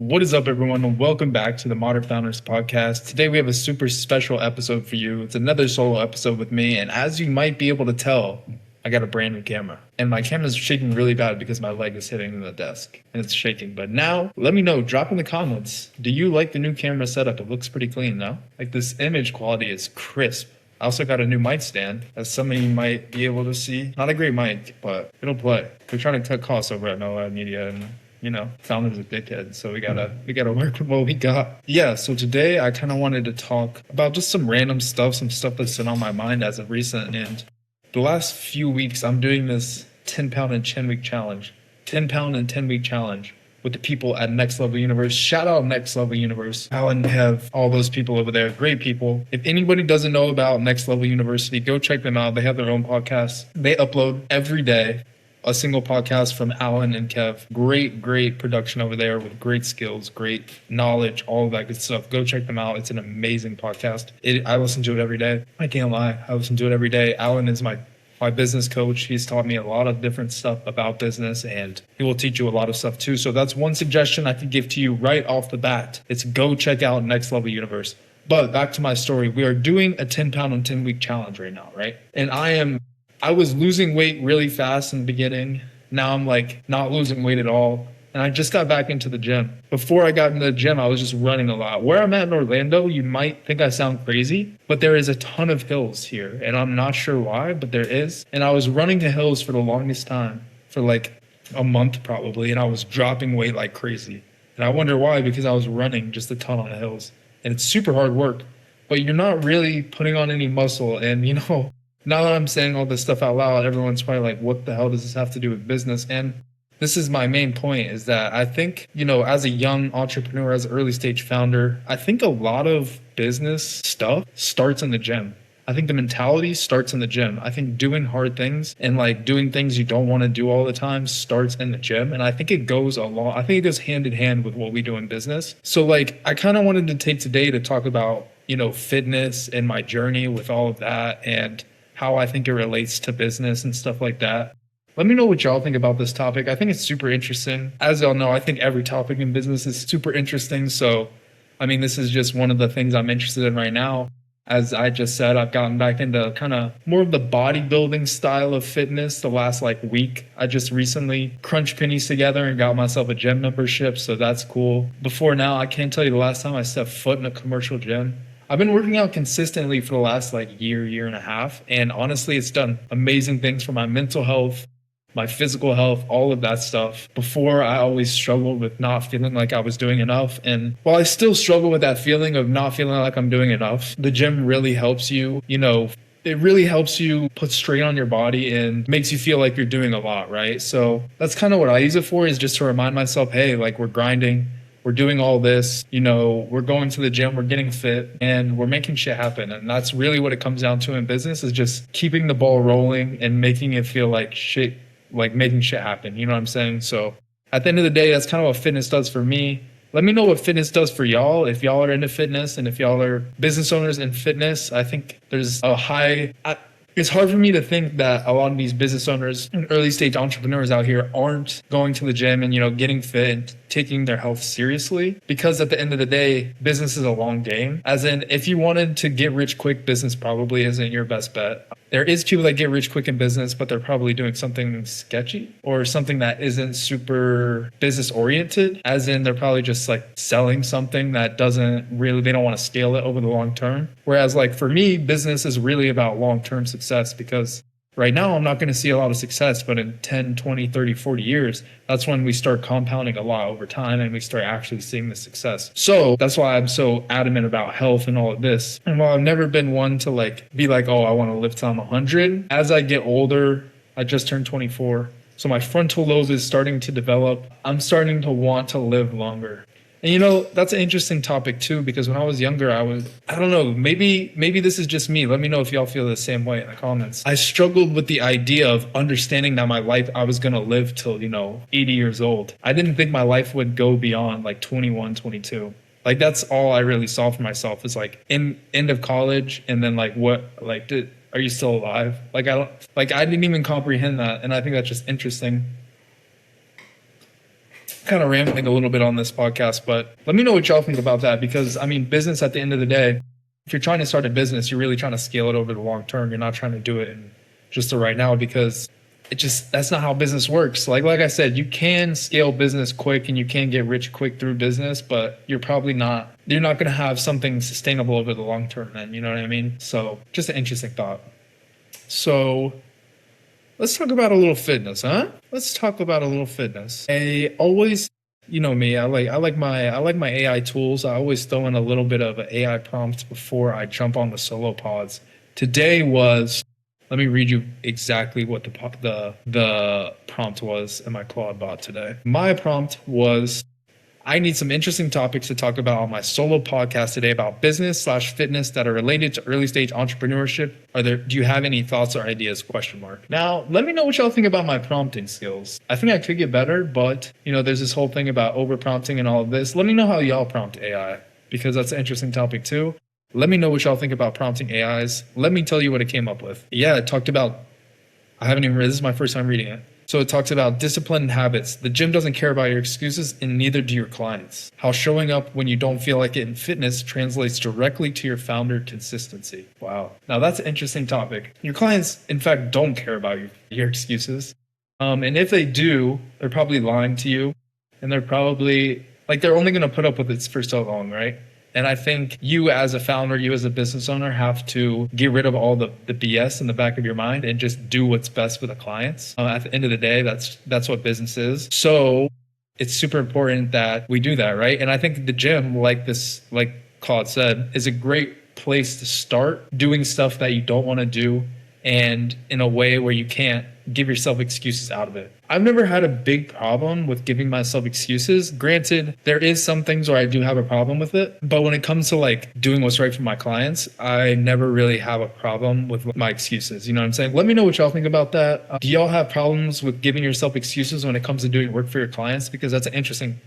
What is up, everyone, and welcome back to the Modern Founders Podcast. Today, we have a super special episode for you. It's another solo episode with me, and as you might be able to tell, I got a brand new camera. And my camera's shaking really bad because my leg is hitting the desk, and it's shaking. But now, let me know, drop in the comments, do you like the new camera setup? It looks pretty clean, no? Like, this image quality is crisp. I also got a new mic stand, as some of you might be able to see. Not a great mic, but it'll play. We're trying to cut costs over at No Media, and founder's a dickhead, so we gotta work with what we got. Yeah, so today I kind of wanted to talk about just some random stuff, some stuff that's been on my mind as of recent. And the last few weeks, I'm doing this 10-pound and 10-week challenge, 10-pound and 10-week challenge with the people at Next Level Universe. Shout out Next Level Universe. Alan, have all those people over there, great people. If anybody doesn't know about Next Level University, go check them out. They have their own podcast. They upload every day a single podcast from Alan and Kev. Great production over there with great skills, great knowledge, all of that good stuff. Go check them out. It's an amazing podcast. I listen to it every day. I can't lie. I listen to it every day. Alan is my business coach. He's taught me a lot of different stuff about business, and he will teach you a lot of stuff too. So that's one suggestion I could give to you right off the bat. It's go check out Next Level Universe. But back to my story. We are doing a 10-pound and 10-week challenge right now, right? And I was losing weight really fast in the beginning. Now I'm like not losing weight at all. And I just got back into the gym. Before I got into the gym, I was just running a lot. Where I'm at in Orlando, you might think I sound crazy, but there is a ton of hills here. And I'm not sure why, but there is. And I was running the hills for the longest time, for like a month probably. And I was dropping weight like crazy. And I wonder why, because I was running just a ton on the hills. And it's super hard work, but you're not really putting on any muscle. And now that I'm saying all this stuff out loud, everyone's probably like, what the hell does this have to do with business? And this is my main point, is that I think, as a young entrepreneur, as an early stage founder, I think a lot of business stuff starts in the gym. I think the mentality starts in the gym. I think doing hard things and like doing things you don't want to do all the time starts in the gym. And I think it goes hand in hand with what we do in business. So like, I kind of wanted to take today to talk about, fitness and my journey with all of that, and how I think it relates to business and stuff like that. Let me know what y'all think about this topic. I think it's super interesting. As y'all know, I think every topic in business is super interesting. So, this is just one of the things I'm interested in right now. As I just said, I've gotten back into kind of more of the bodybuilding style of fitness the last week. I just recently crunched pennies together and got myself a gym membership. So that's cool. Before now, I can't tell you the last time I stepped foot in a commercial gym. I've been working out consistently for the last year and a half. And honestly, it's done amazing things for my mental health, my physical health, all of that stuff. Before, I always struggled with not feeling like I was doing enough. And while I still struggle with that feeling of not feeling like I'm doing enough, the gym really helps you, it really helps you put strain on your body and makes you feel like you're doing a lot, right? So that's kind of what I use it for, is just to remind myself, hey, we're grinding. We're doing all this, we're going to the gym, we're getting fit, and we're making shit happen. And that's really what it comes down to in business, is just keeping the ball rolling and making it feel like shit, like making shit happen. You know what I'm saying? So at the end of the day, that's kind of what fitness does for me. Let me know what fitness does for y'all. If y'all are into fitness and if y'all are business owners in fitness, I think there's it's hard for me to think that a lot of these business owners and early stage entrepreneurs out here aren't going to the gym and, getting fit and taking their health seriously, because at the end of the day, business is a long game. As in, if you wanted to get rich quick, business probably isn't your best bet. There is people that get rich quick in business, but they're probably doing something sketchy or something that isn't super business oriented. As in, they're probably just selling something that they don't want to scale it over the long term. Whereas for me, business is really about long-term success, because right now I'm not going to see a lot of success, but in 10, 20, 30, 40 years, that's when we start compounding a lot over time and we start actually seeing the success. So that's why I'm so adamant about health and all of this. And while I've never been one to be oh, I want to live till I'm 100, as I get older, I just turned 24. So my frontal lobe is starting to develop. I'm starting to want to live longer. And that's an interesting topic too, because when I was younger, I don't know, maybe this is just me. Let me know if y'all feel the same way in the comments. I struggled with the idea of understanding that my life, I was going to live till, 80 years old. I didn't think my life would go beyond 21, 22. That's all I really saw for myself, is in end of college. And then are you still alive? I didn't even comprehend that. And I think that's just interesting. kind of rambling a little bit on this podcast, but let me know what y'all think about that, because I mean, business at the end of the day, if you're trying to start a business, you're really trying to scale it over the long term. You're not trying to do it in just the right now, because that's not how business works. Like I said, you can scale business quick and you can get rich quick through business, but you're not going to have something sustainable over the long term then, you know what I mean? So just an interesting thought. So let's talk about a little fitness, huh? Let's talk about a little fitness. I always, you know me, I like my AI tools. I always throw in a little bit of an AI prompt before I jump on the solo pods. Today was, let me read you exactly what the prompt was in my Claude bot today. My prompt was, I need some interesting topics to talk about on my solo podcast today about business/fitness that are related to early stage entrepreneurship. Do you have any thoughts or ideas? ? Now, let me know what y'all think about my prompting skills. I think I could get better, but there's this whole thing about over prompting and all of this. Let me know how y'all prompt AI, because that's an interesting topic too. Let me know what y'all think about prompting AIs. Let me tell you what it came up with. Yeah, it talked about, I haven't even read, this is my first time reading it. So it talks about discipline and habits. The gym doesn't care about your excuses, and neither do your clients. How showing up when you don't feel like it in fitness translates directly to your founder consistency. Wow. Now that's an interesting topic. Your clients, in fact, don't care about your excuses. And if they do, they're probably lying to you. And they're probably, they're only going to put up with it for so long, right? And I think you as a founder, you as a business owner have to get rid of all the BS in the back of your mind and just do what's best for the clients. At the end of the day, that's what business is. So it's super important that we do that, right? And I think the gym, like Claude said, is a great place to start doing stuff that you don't want to do, and in a way where you can't give yourself excuses out of it. I've never had a big problem with giving myself excuses. Granted, there is some things where I do have a problem with it, but when it comes to doing what's right for my clients, I never really have a problem with my excuses. You know what I'm saying? Let me know what y'all think about that. Do y'all have problems with giving yourself excuses when it comes to doing work for your clients? Because that's an interesting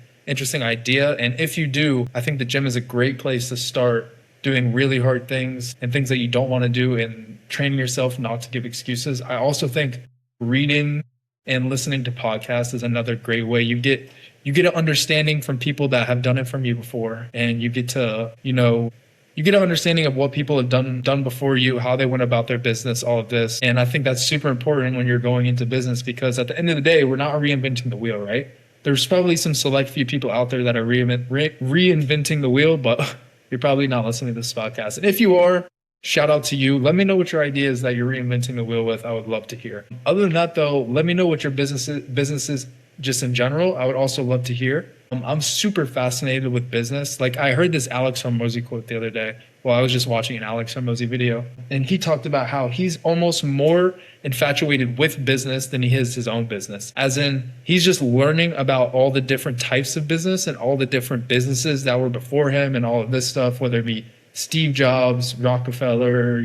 idea. And if you do, I think the gym is a great place to start doing really hard things and things that you don't want to do, and training yourself not to give excuses. I also think reading and listening to podcasts is another great way. You get an understanding from people that have done it from you before, and you get to, you get an understanding of what people have done before you, how they went about their business, all of this. And I think that's super important when you're going into business, because at the end of the day, we're not reinventing the wheel, right? There's probably some select few people out there that are reinventing the wheel, but you're probably not listening to this podcast. And if you are, shout out to you. Let me know what your ideas that you're reinventing the wheel with. I would love to hear. Other than that, though, let me know what your business is just in general. I would also love to hear. I'm super fascinated with business. I heard this Alex Hormozi quote the other day. Well, I was just watching an Alex Hormozi video, and he talked about how he's almost more infatuated with business than he is his own business. As in, he's just learning about all the different types of business and all the different businesses that were before him and all of this stuff, whether it be Steve Jobs, Rockefeller,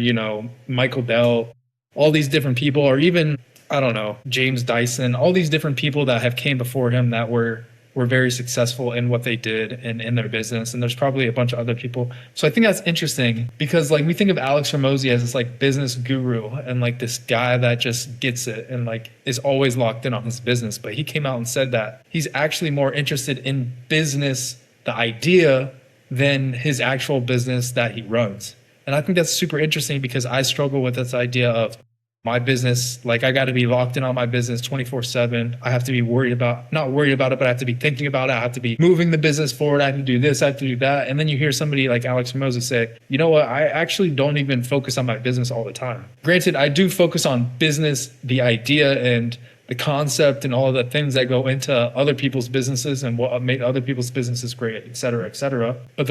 Michael Dell, all these different people, or even, I don't know, James Dyson, all these different people that have came before him that were very successful in what they did and in their business. And there's probably a bunch of other people. So I think that's interesting, because we think of Alex Hormozi as this business guru and this guy that just gets it and is always locked in on his business. But he came out and said that he's actually more interested in business, the idea, than his actual business that he runs. And I think that's super interesting, because I struggle with this idea of my business. I got to be locked in on my business 24/7. I have to be not worried about it, but I have to be thinking about it. I have to be moving the business forward. I have to do this, I have to do that. And then you hear somebody like Alex Hormozi say, you know what? I actually don't even focus on my business all the time. Granted, I do focus on business, the idea and the concept and all of the things that go into other people's businesses and what made other people's businesses great, et cetera, et cetera. But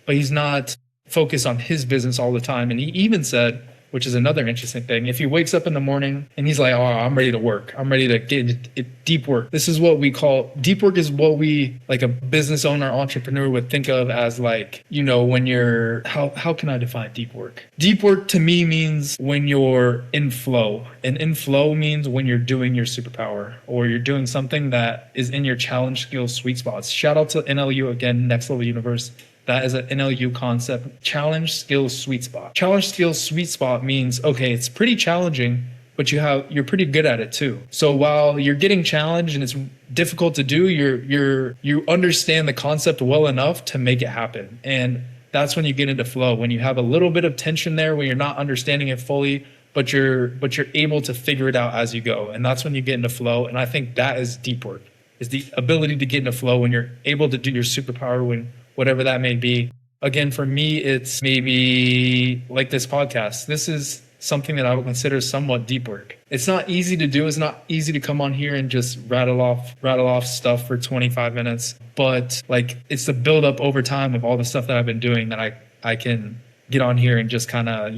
he's not focused on his business all the time. And he even said, which is another interesting thing, if he wakes up in the morning and he's like, oh, I'm ready to work. I'm ready to get deep work. This is what we call, deep work is what we, a business owner, entrepreneur would think of as when you're, how can I define deep work? Deep work to me means when you're in flow. And in flow means when you're doing your superpower, or you're doing something that is in your challenge skills sweet spots. Shout out to NLU again, Next Level Universe. That is an NLU concept. Challenge skills sweet spot. Challenge skills sweet spot means, okay, it's pretty challenging, but you're pretty good at it too. So while you're getting challenged and it's difficult to do, you understand the concept well enough to make it happen. And that's when you get into flow, when you have a little bit of tension there, when you're not understanding it fully, but you're able to figure it out as you go. And that's when you get into flow. And I think that is deep work, is the ability to get into flow when you're able to do your superpower, when whatever that may be. Again, for me, it's maybe like this podcast. This is something that I would consider somewhat deep work. It's not easy to do. It's not easy to come on here and just rattle off stuff for 25 minutes. But like, it's the build up over time of all the stuff that I've been doing that I can get on here and just kind of,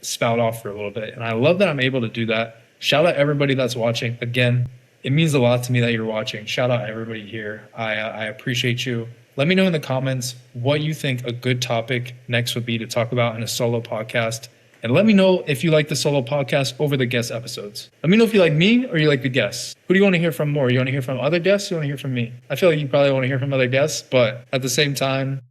spout off for a little bit. And I love that I'm able to do that. Shout out everybody that's watching. Again, it means a lot to me that you're watching. Shout out everybody here. I appreciate you. Let me know in the comments what you think a good topic next would be to talk about in a solo podcast. And let me know if you like the solo podcast over the guest episodes. Let me know if you like me or you like the guests. Who do you want to hear from more? You want to hear from other guests? Or you want to hear from me? I feel like you probably want to hear from other guests, but at the same time,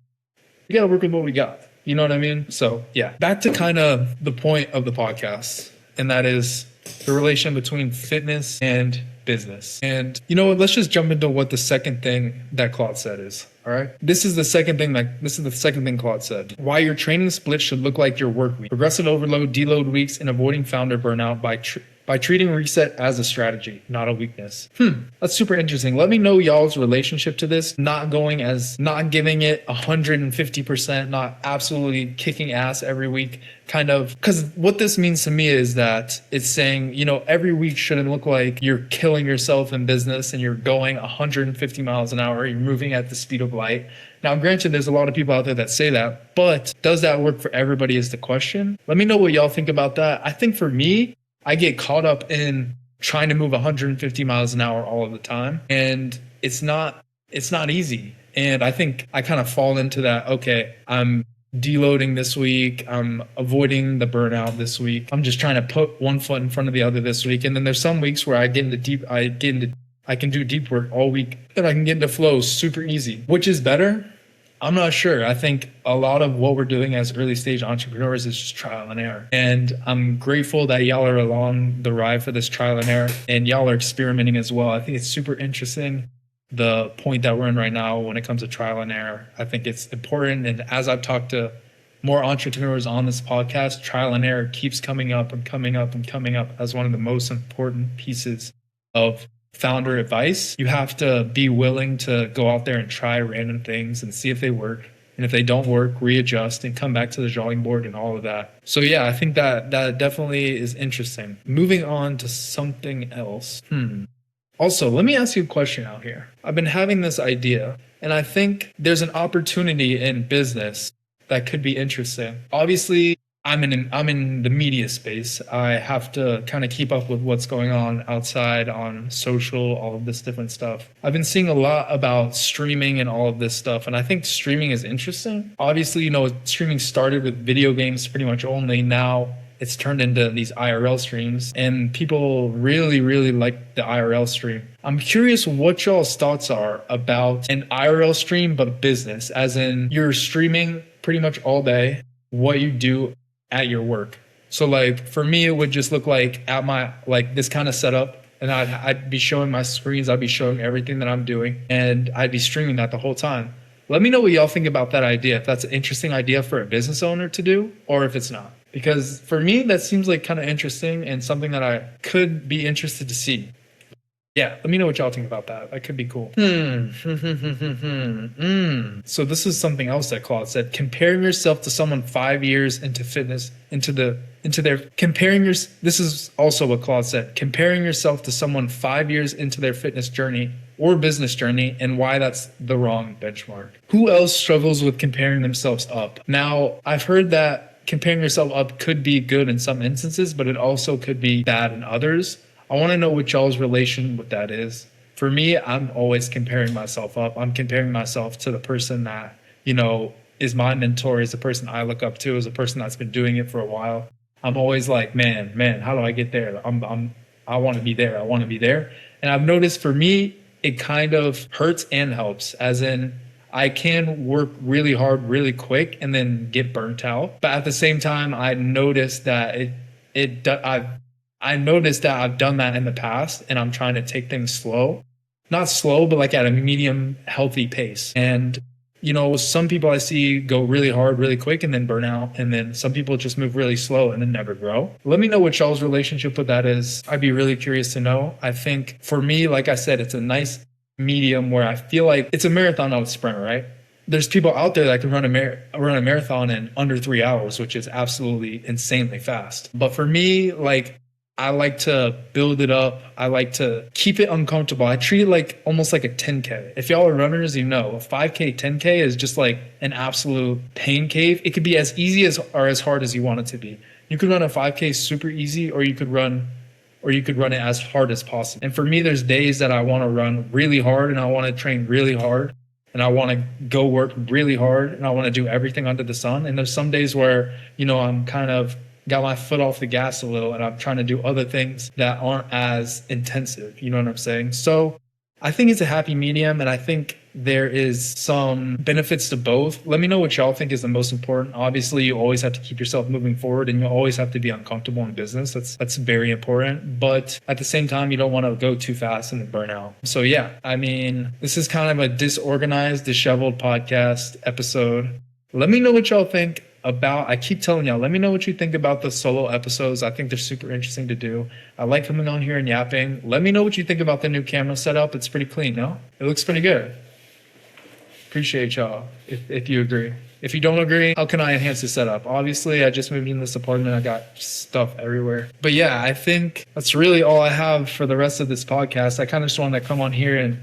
we got to work with what we got. You know what I mean? So yeah, back to kind of the point of the podcast. And that is the relation between fitness and business. And you know what? Let's just jump into what the second thing that Claude said is. All right. This is the second thing Claude said. Why your training split should look like your work week. Progressive overload, deload weeks, and avoiding founder burnout by treating reset as a strategy, not a weakness. That's super interesting. Let me know y'all's relationship to this. Not giving it 150%, not absolutely kicking ass every week. Kind of, because what this means to me is that it's saying, every week shouldn't look like you're killing yourself in business and you're going 150 miles an hour. You're moving at the speed of light. Now, granted, there's a lot of people out there that say that, but does that work for everybody is the question. Let me know what y'all think about that. I think for me, I get caught up in trying to move 150 miles an hour all of the time. And it's not easy. And I think I kind of fall into that. Okay, I'm deloading this week. I'm avoiding the burnout this week. I'm just trying to put one foot in front of the other this week. And then there's some weeks where I can do deep work all week and I can get into flow super easy. Which is better? I'm not sure. I think a lot of what we're doing as early stage entrepreneurs is just trial and error. And I'm grateful that y'all are along the ride for this trial and error and y'all are experimenting as well. I think it's super interesting, the point that we're in right now when it comes to trial and error. I think it's important. And as I've talked to more entrepreneurs on this podcast, trial and error keeps coming up and coming up and coming up as one of the most important pieces of founder advice. You have to be willing to go out there and try random things and see if they work. And if they don't work, readjust and come back to the drawing board and all of that. So yeah, I think that definitely is interesting. Moving on to something else. Also, let me ask you a question out here. I've been having this idea, and I think there's an opportunity in business that could be interesting. Obviously, I'm in the media space. I have to kind of keep up with what's going on outside on social, all of this different stuff. I've been seeing a lot about streaming and all of this stuff, and I think streaming is interesting. Obviously, streaming started with video games pretty much only. Now it's turned into these IRL streams, and people really, really like the IRL stream. I'm curious what y'all's thoughts are about an IRL stream, but business, as in you're streaming pretty much all day what you do at your work. So like for me, it would just look like at my, like this kind of setup, and I'd be showing my screens. I'd be showing everything that I'm doing, and I'd be streaming that the whole time. Let me know what y'all think about that idea. If that's an interesting idea for a business owner to do, or if it's not. Because for me, that seems like kind of interesting and something that I could be interested to see. Yeah, let me know what y'all think about that. That could be cool. So this is something else that Claude said. Comparing yourself to someone 5 years into fitness, this is also what Claude said. Comparing yourself to someone 5 years into their fitness journey or business journey, and why that's the wrong benchmark. Who else struggles with comparing themselves up? Now, I've heard that comparing yourself up could be good in some instances, but it also could be bad in others. I want to know what y'all's relation with that is. For me, I'm always comparing myself up. I'm comparing myself to the person that, is my mentor, is the person I look up to, is the person that's been doing it for a while. I'm always like, man, how do I get there? I want to be there. I want to be there. And I've noticed for me, it kind of hurts and helps, as in I can work really hard, really quick, and then get burnt out. But at the same time, I noticed that I noticed that I've done that in the past and I'm trying to take things slow. Not slow, but like at a medium, healthy pace. And, some people I see go really hard, really quick and then burn out. And then some people just move really slow and then never grow. Let me know what y'all's relationship with that is. I'd be really curious to know. I think for me, like I said, it's a nice medium where I feel like it's a marathon, not a sprint, right? There's people out there that can run a marathon in under 3 hours, which is absolutely insanely fast. But for me, like, I like to build it up. I like to keep it uncomfortable. I treat it like almost like a 10K. If y'all are runners, a 5K, 10K is just like an absolute pain cave. It could be as easy as or as hard as you want it to be. You could run a 5K super easy, or you could run it as hard as possible. And for me, there's days that I want to run really hard and I want to train really hard and I want to go work really hard and I want to do everything under the sun. And there's some days where, I'm kind of got my foot off the gas a little and I'm trying to do other things that aren't as intensive. You know what I'm saying? So I think it's a happy medium, and I think there is some benefits to both. Let me know what y'all think is the most important. Obviously, you always have to keep yourself moving forward and you always have to be uncomfortable in business. That's very important. But at the same time, you don't want to go too fast and then burn out. So yeah, this is kind of a disorganized, disheveled podcast episode. Let me know what y'all think about, I keep telling y'all, let me know what you think about the solo episodes. I think they're super interesting to do. I like coming on here and yapping. Let me know what you think about the new camera setup. It's pretty clean, no? It looks pretty good. Appreciate y'all if you agree. If you don't agree, how can I enhance the setup? Obviously, I just moved in this apartment. I got stuff everywhere. But yeah, I think that's really all I have for the rest of this podcast. I kind of just want to come on here and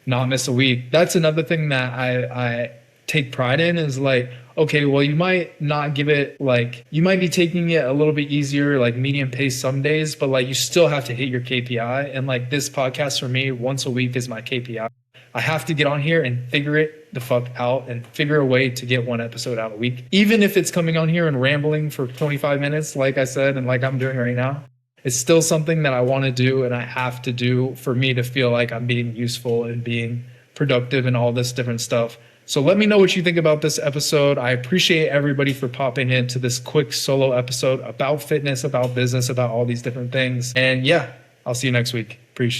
not miss a week. That's another thing that I take pride in is like, okay, well, you might not give it like, you might be taking it a little bit easier, like medium pace some days, but like you still have to hit your KPI. And like this podcast for me, once a week is my KPI. I have to get on here and figure it the fuck out and figure a way to get one episode out a week. Even if it's coming on here and rambling for 25 minutes, like I said, and like I'm doing right now, it's still something that I want to do and I have to do for me to feel like I'm being useful and being productive and all this different stuff. So let me know what you think about this episode. I appreciate everybody for popping into this quick solo episode about fitness, about business, about all these different things. And yeah, I'll see you next week. Appreciate it.